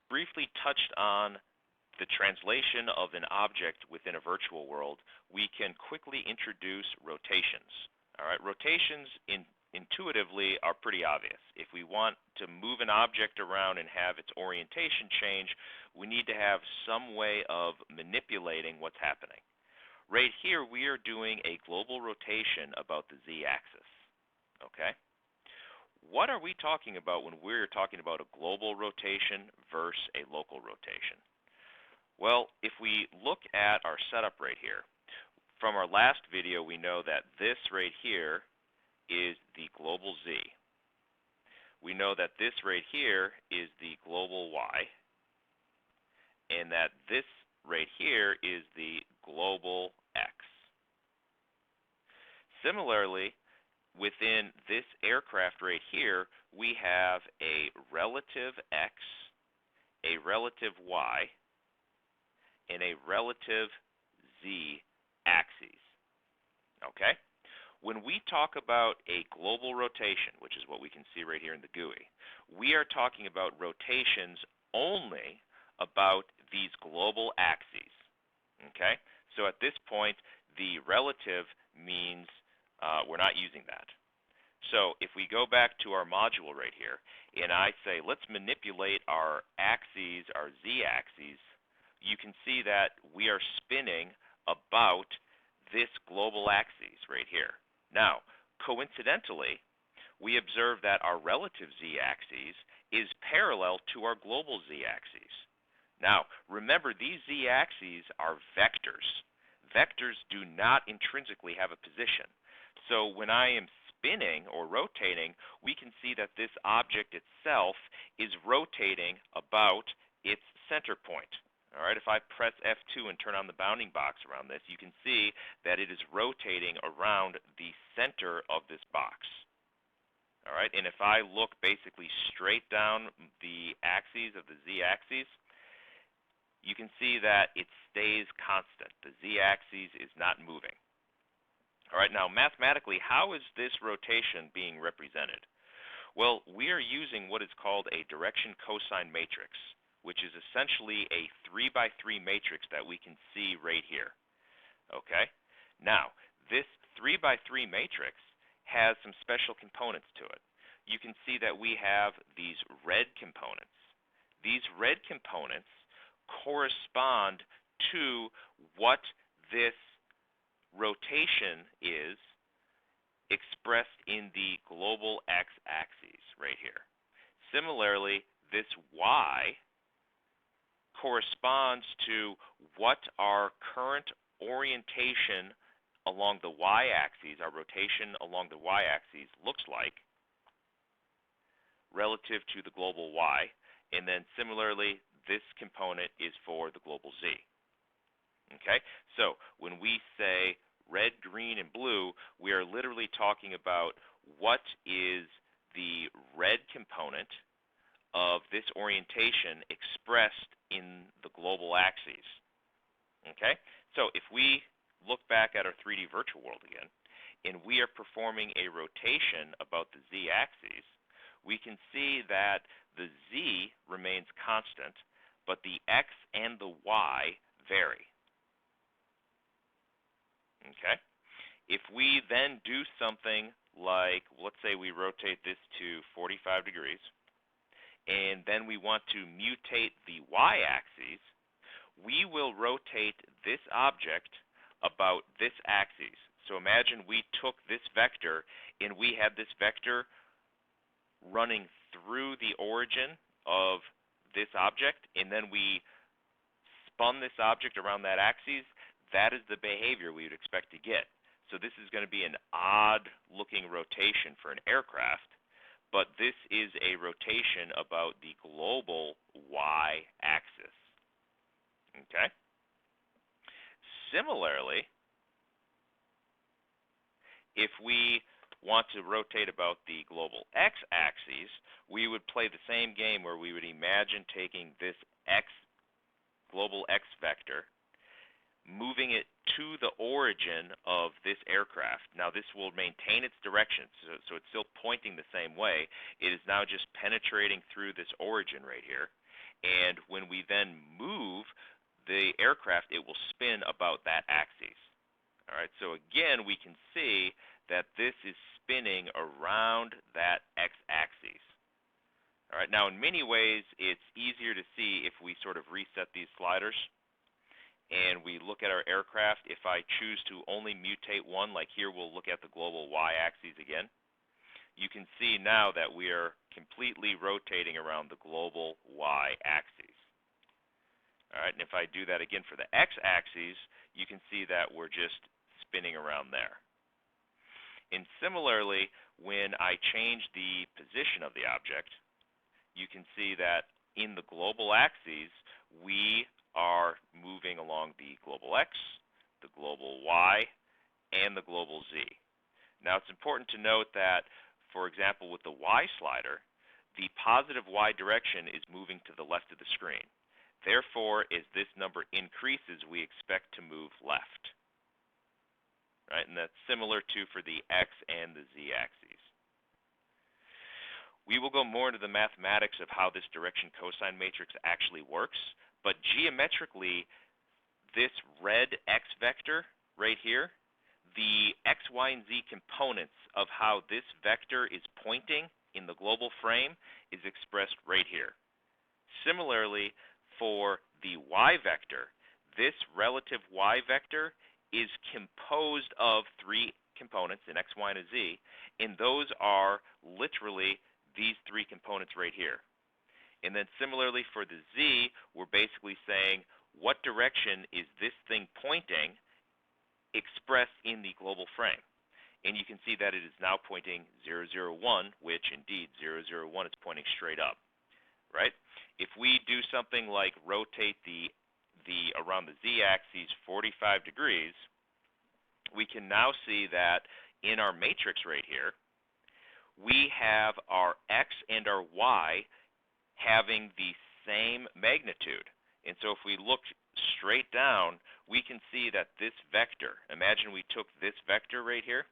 briefly touched on the translation of an object within a virtual world, we can quickly introduce rotations. All right, rotations intuitively are pretty obvious. If we want to move an object around and have its orientation change, we need to have some way of manipulating what's happening. Right here, we are doing a global rotation about the z-axis. Okay? What are we talking about when we're talking about a global rotation versus a local rotation? Well, if we look at our setup right here, from our last video we know that this right here is the global z. We know that this right here is the global y, and that this right here is the global x. Similarly, within this aircraft right here, we have a relative x, a relative y, and a relative z axes. Okay? When we talk about a global rotation, which is what we can see right here in the GUI, we are talking about rotations only about these global axes. Okay? So at this point, the relative means we're not using that. So if we go back to our module right here, and I say, let's manipulate our axes, our z-axes, you can see that we are spinning about this global axis right here. Now, coincidentally, we observe that our relative z-axis is parallel to our global z-axis. Now, remember, these z-axes are vectors. Vectors do not intrinsically have a position. So when I am spinning or rotating, we can see that this object itself is rotating about its center point. All right, if I press F2 and turn on the bounding box around this, you can see that it is rotating around the center of this box. All right, and if I look basically straight down the axes of the z-axis, you can see that it stays constant. The z-axis is not moving. All right, now mathematically, how is this rotation being represented? Well, we are using what is called a direction cosine matrix, which is essentially a 3x3 matrix that we can see right here. Okay? Now, this 3x3 matrix has some special components to it. You can see that we have these red components. These red components correspond to what this rotation is expressed in the global x-axis right here. Similarly, this y corresponds to what our current orientation along the y-axis, our rotation along the y-axis looks like relative to the global y, and then similarly this component is for the global z. Okay, so when we say red, green, and blue, we are literally talking about what is the red component of this orientation expressed in the global axes. Okay, so if we look back at our 3D virtual world again, and we are performing a rotation about the z-axis, we can see that the z remains constant, but the x and the y vary. Okay, if we then do something like, let's say we rotate this to 45 degrees, and then we want to mutate the y-axis, we will rotate this object about this axis. So imagine we took this vector and we had this vector running through the origin of this object, and then we spun this object around that axis. That is the behavior we would expect to get. So this is going to be an odd-looking rotation for an aircraft, but this is a rotation about the global y-axis. Okay? Similarly, if we want to rotate about the global x-axis, we would play the same game where we would imagine taking this global x vector, moving it to the origin of this aircraft. Now this will maintain its direction, so it's still pointing the same way. It is now just penetrating through this origin right here. And when we then move the aircraft, it will spin about that axis. All right, so again, we can see that this is spinning around that x-axis. All right, now in many ways, it's easier to see if we sort of reset these sliders and we look at our aircraft. If I choose to only mutate one, like here we'll look at the global y-axis again, you can see now that we are completely rotating around the global y-axis. All right, and if I do that again for the x-axis, you can see that we're just spinning around there. And similarly, when I change the position of the object, you can see that in the global axes, we are moving along the global x, the global y, and the global z. Now it's important to note that, for example, with the y slider, the positive y direction is moving to the left of the screen. Therefore, as this number increases, we expect to move left. Right? And that's similar to for the x and the z axes. We will go more into the mathematics of how this direction cosine matrix actually works, but geometrically, this red x vector right here, the x, y, and z components of how this vector is pointing in the global frame is expressed right here. Similarly, for the y vector, this relative y vector is composed of three components, an x, y, and a z, and those are literally these three components right here. And then similarly for the z, we're basically saying what direction is this thing pointing expressed in the global frame. And you can see that it is now pointing 0, 0, 1, which indeed 0, 0, 1 is pointing straight up. Right? If we do something like rotate the around the z-axis 45 degrees, we can now see that in our matrix right here, we have our x and our y having the same magnitude. And so if we look straight down, we can see that this vector, imagine we took this vector right here,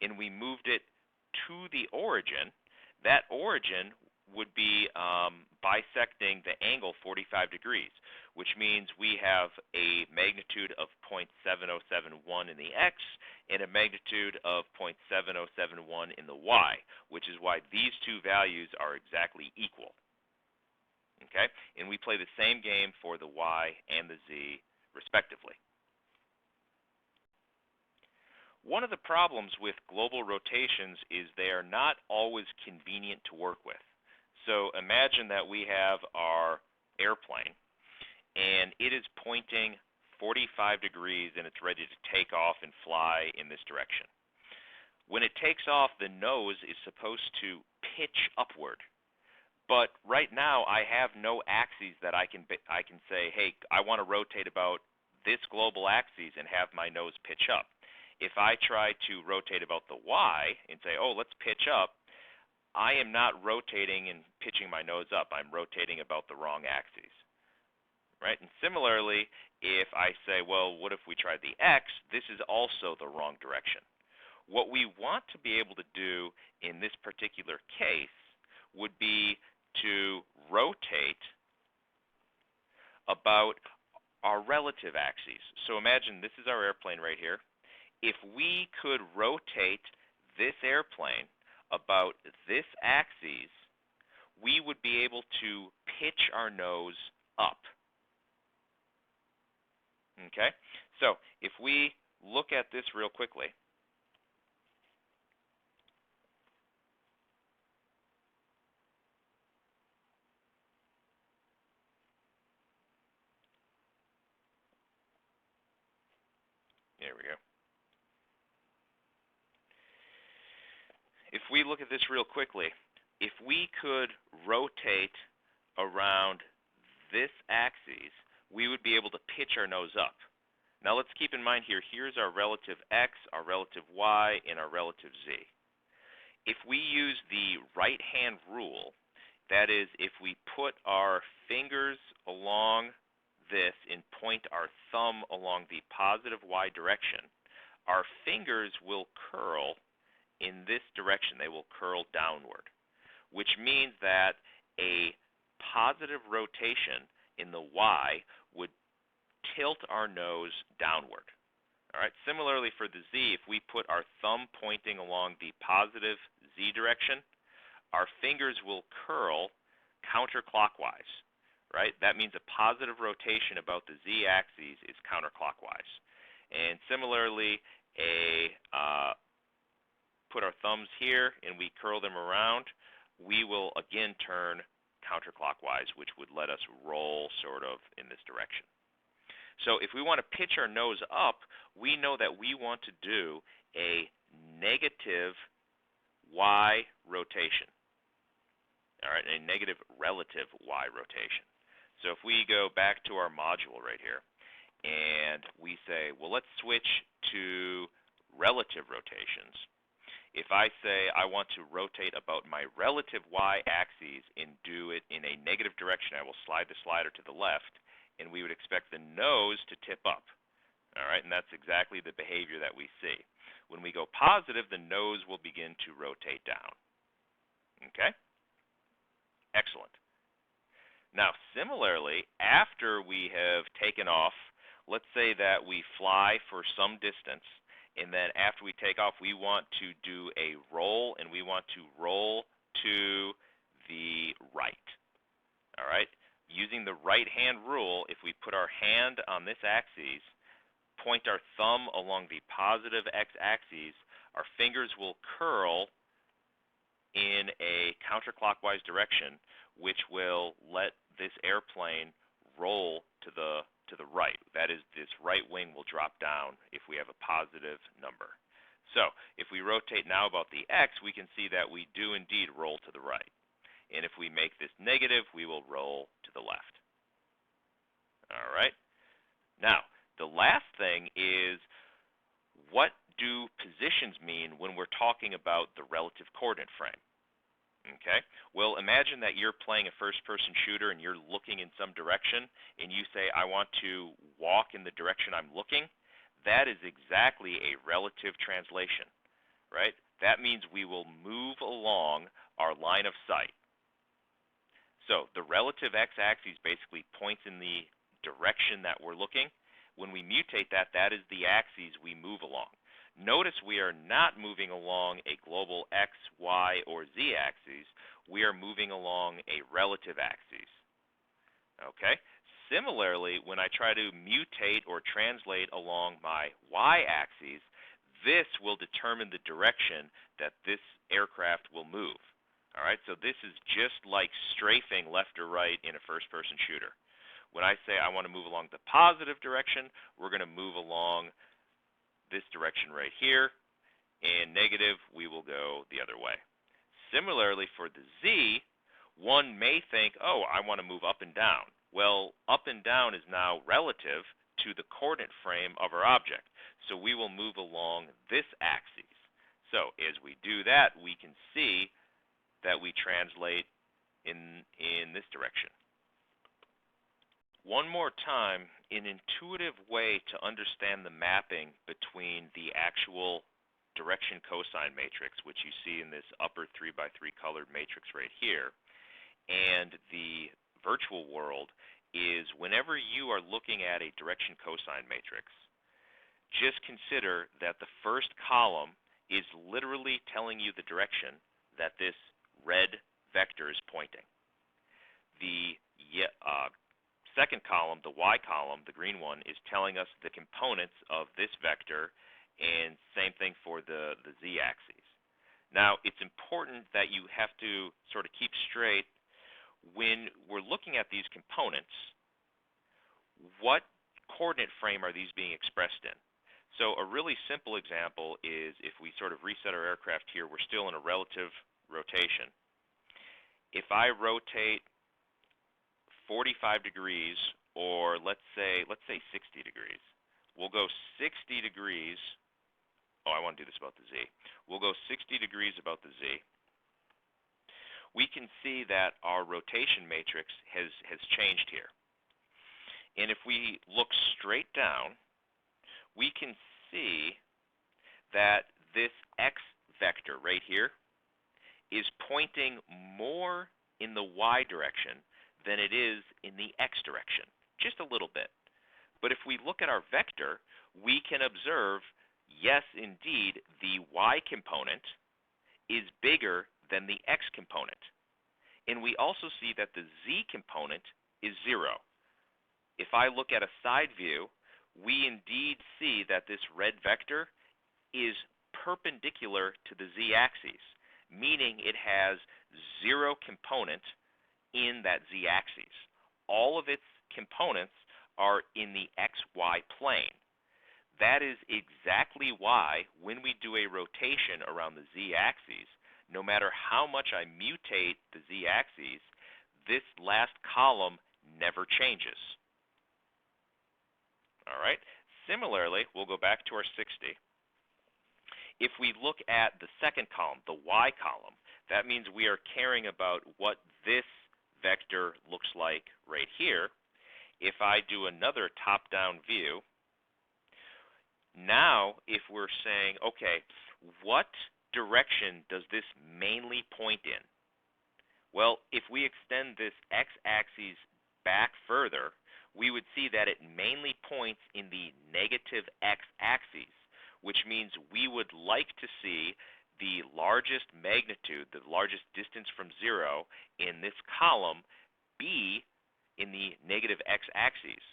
and we moved it to the origin. That origin would be bisecting the angle 45 degrees, which means we have a magnitude of 0.7071 in the x and a magnitude of 0.7071 in the y, which is why these two values are exactly equal. Okay? And we play the same game for the y and the z, respectively. One of the problems with global rotations is they are not always convenient to work with. So imagine that we have our airplane, and it is pointing 45 degrees, and it's ready to take off and fly in this direction. When it takes off, the nose is supposed to pitch upward. But right now, I have no axes that I can say, hey, I want to rotate about this global axis and have my nose pitch up. If I try to rotate about the y and say, oh, let's pitch up, I am not rotating and pitching my nose up. I'm rotating about the wrong axis. Right? And similarly, if I say, well, what if we tried the x, this is also the wrong direction. What we want to be able to do in this particular case would be to rotate about our relative axes. So imagine this is our airplane right here. If we could rotate this airplane about this axis, we would be able to pitch our nose up. Okay? So if we look at this real quickly, there we go. If we look at this real quickly, if we could rotate around this axis, we would be able to pitch our nose up. Now let's keep in mind here, here's our relative x, our relative y, and our relative z. If we use the right-hand rule, that is, if we put our fingers along this and point our thumb along the positive y direction, our fingers will curl in this direction. They will curl downward, which means that a positive rotation in the y would tilt our nose downward. All right. Similarly for the z, if we put our thumb pointing along the positive z direction, our fingers will curl counterclockwise. Right? That means a positive rotation about the z-axis is counterclockwise. And similarly, put our thumbs here and we curl them around, we will again turn counterclockwise, which would let us roll sort of in this direction. So if we want to pitch our nose up, we know that we want to do a negative y rotation. All right, a negative relative y rotation. So if we go back to our module right here, and we say, well, let's switch to relative rotations. If I say I want to rotate about my relative y-axis and do it in a negative direction, I will slide the slider to the left, and we would expect the nose to tip up. All right, and that's exactly the behavior that we see. When we go positive, the nose will begin to rotate down. Okay? Excellent. Now, similarly, after we have taken off, let's say that we fly for some distance, and then after we take off, we want to do a roll, and we want to roll to the right. All right? Using the right-hand rule, if we put our hand on this axis, point our thumb along the positive x-axis, our fingers will curl in a counterclockwise direction, which will let this airplane roll to the right. That is, this right wing will drop down if we have a positive number. So if we rotate now about the x, we can see that we do indeed roll to the right. And if we make this negative, we will roll to the left. All right. Now, the last thing is, what do positions mean when we're talking about the relative coordinate frame? Okay, well, imagine that you're playing a first-person shooter and you're looking in some direction, and you say, I want to walk in the direction I'm looking. That is exactly a relative translation, right? That means we will move along our line of sight. So the relative x-axis basically points in the direction that we're looking. When we mutate that, that is the axis we move along. Notice we are not moving along a global x, y, or z axis. We are moving along a relative axis. Okay? Similarly, when I try to mutate or translate along my y-axis, this will determine the direction that this aircraft will move. All right? So this is just like strafing left or right in a first-person shooter. When I say I want to move along the positive direction, we're going to move along this direction right here, and negative, we will go the other way. Similarly, for the z, one may think, oh, I want to move up and down. Well, up and down is now relative to the coordinate frame of our object, so we will move along this axis. So as we do that, we can see that we translate in this direction. One more time, an intuitive way to understand the mapping between the actual direction cosine matrix, which you see in this upper 3x3 colored matrix right here, and the virtual world is whenever you are looking at a direction cosine matrix, just consider that the first column is literally telling you the direction that this red vector is pointing. The second column, the y column, the green one, is telling us the components of this vector, and same thing for the z-axis. Now, it's important that you have to sort of keep straight when we're looking at these components, what coordinate frame are these being expressed in? So a really simple example is if we sort of reset our aircraft here, we're still in a relative rotation. If I rotate 45 degrees, or let's say 60 degrees. We'll go 60 degrees. Oh, I want to do this about the z. We'll go 60 degrees about the z. We can see that our rotation matrix has changed here. And if we look straight down, we can see that this x vector right here is pointing more in the y direction than it is in the x direction, just a little bit. But if we look at our vector, we can observe, yes, indeed, the y component is bigger than the x component. And we also see that the z component is 0. If I look at a side view, we indeed see that this red vector is perpendicular to the z-axis, meaning it has 0 component in that z-axis. All of its components are in the xy plane. That is exactly why when we do a rotation around the z-axis, no matter how much I mutate the z-axis, this last column never changes. All right. Similarly, we'll go back to our 60. If we look at the second column, the y column, that means we are caring about what this vector looks like right here. If I do another top-down view, now if we're saying, okay, what direction does this mainly point in? Well, if we extend this x-axis back further, we would see that it mainly points in the negative x-axis, which means we would like to see the largest magnitude, the largest distance from 0 in this column be in the negative x-axis.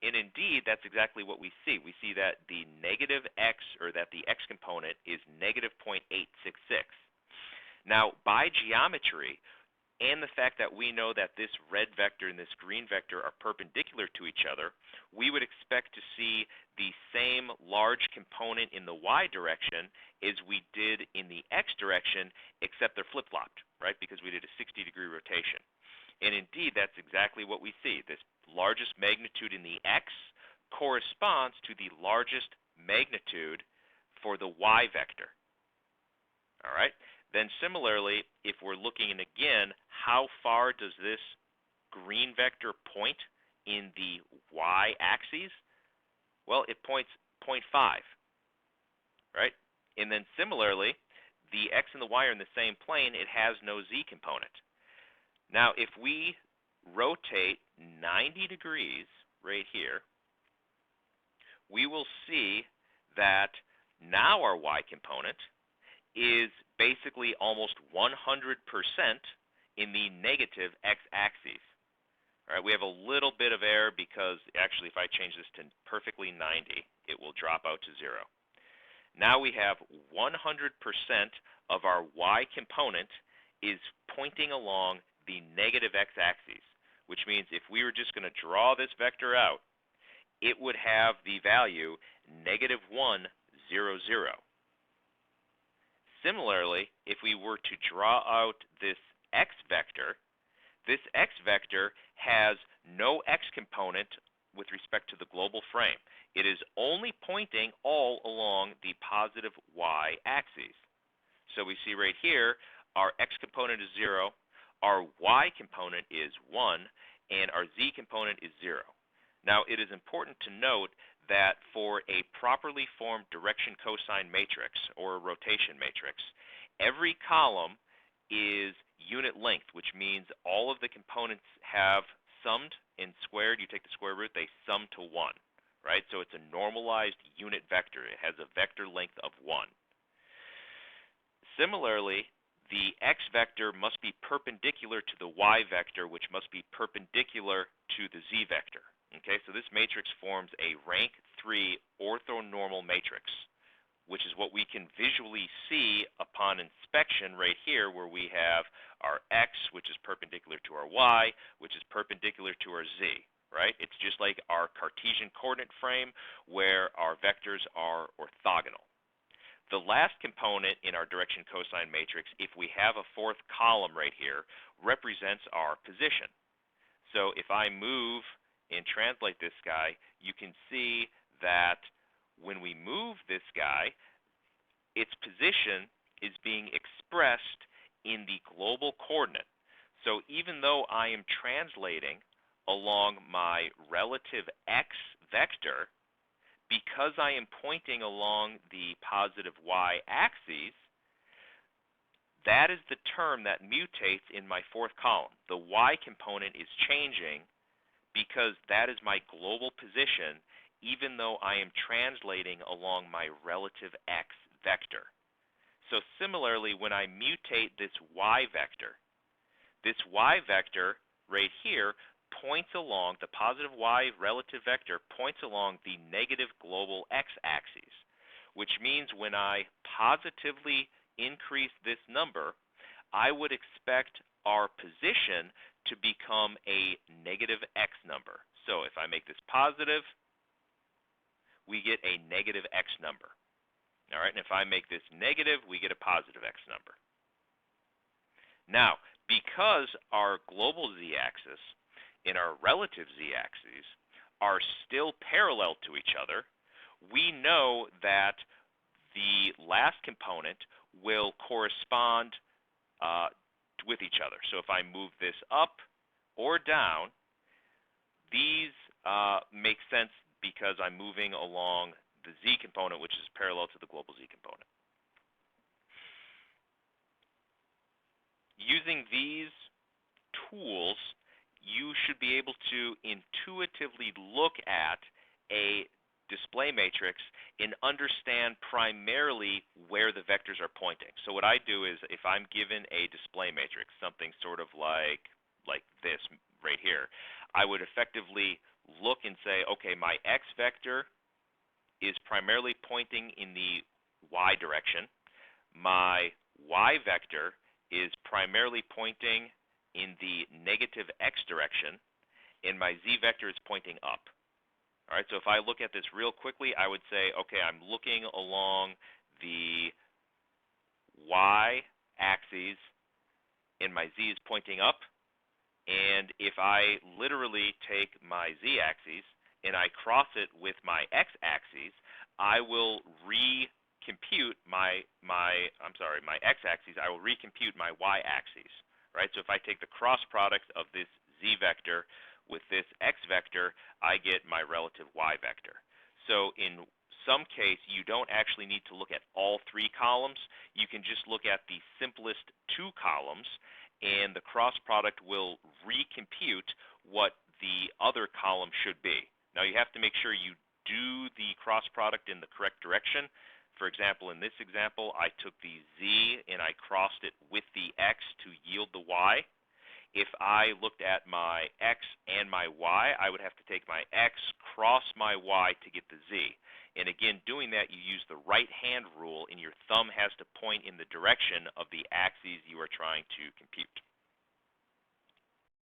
And indeed, that's exactly what we see. We see that the negative x, or that the x component, is negative 0.866. Now, by geometry, and the fact that we know that this red vector and this green vector are perpendicular to each other, we would expect to see the same large component in the y direction as we did in the x direction, except they're flip-flopped, right, because we did a 60-degree rotation. And indeed, that's exactly what we see. This largest magnitude in the x corresponds to the largest magnitude for the y vector. All right? Then similarly, if we're looking in again, how far does this green vector point in the y-axis? Well, it points 0.5, right? And then similarly, the x and the y are in the same plane. It has no z component. Now, if we rotate 90 degrees right here, we will see that now our y component is basically almost 100% in the negative x-axis. All right, we have a little bit of error because actually if I change this to perfectly 90, it will drop out to 0. Now we have 100% of our y component is pointing along the negative x-axis, which means if we were just going to draw this vector out, it would have the value negative 1, 0, 0. Similarly, if we were to draw out this x vector has no x component with respect to the global frame. It is only pointing all along the positive y-axis. So we see right here, our x component is 0, our y component is 1, and our z component is 0. Now, it is important to note that for a properly formed direction cosine matrix or a rotation matrix, every column is unit length, which means all of the components have summed and squared. You take the square root, they sum to 1, right? So it's a normalized unit vector. It has a vector length of 1. Similarly, the x vector must be perpendicular to the y vector, which must be perpendicular to the z vector. Okay, so this matrix forms a rank 3 orthonormal matrix, which is what we can visually see upon inspection right here, where we have our x, which is perpendicular to our y, which is perpendicular to our z, right? It's just like our Cartesian coordinate frame where our vectors are orthogonal. The last component in our direction cosine matrix, if we have a fourth column right here, represents our position. So if I move and translate this guy, you can see that when we move this guy, its position is being expressed in the global coordinate. So even though I am translating along my relative x vector, because I am pointing along the positive y-axis, that is the term that mutates in my fourth column. The y component is changing because that is my global position, even though I am translating along my relative x vector. So similarly, when I mutate this y vector right here points along, the positive y relative vector points along the negative global x-axis, which means when I positively increase this number, I would expect our position to become a negative x number. So if I make this positive, we get a negative x number. All right, and if I make this negative, we get a positive x number. Now, because our global z-axis and our relative z-axis are still parallel to each other, we know that the last component will correspond with each other. So if I move this up or down, these make sense because I'm moving along the z component, which is parallel to the global z component. Using these tools, you should be able to intuitively look at a display matrix and understand primarily where the vectors are pointing. So what I do is, if I'm given a display matrix, something sort of like this right here, I would effectively look and say, okay, my x vector is primarily pointing in the y direction. My y vector is primarily pointing in the negative x direction, and my z vector is pointing up. All right, so if I look at this real quickly, I would say, okay, I'm looking along the y-axis, and my z is pointing up. And if I literally take my z-axis and I cross it with my x-axis, I will recompute my x-axis. I will recompute my y-axis. Right? So if I take the cross product of this z vector with this x vector, I get my relative y vector. So in some case, you don't actually need to look at all three columns. You can just look at the simplest two columns, and the cross product will recompute what the other column should be. Now you have to make sure you do the cross product in the correct direction. For example, in this example, I took the z and I crossed it with the x to yield the y. If I looked at my x and my y, I would have to take my x, cross my y to get the z. And again, doing that, you use the right hand rule, and your thumb has to point in the direction of the axes you are trying to compute.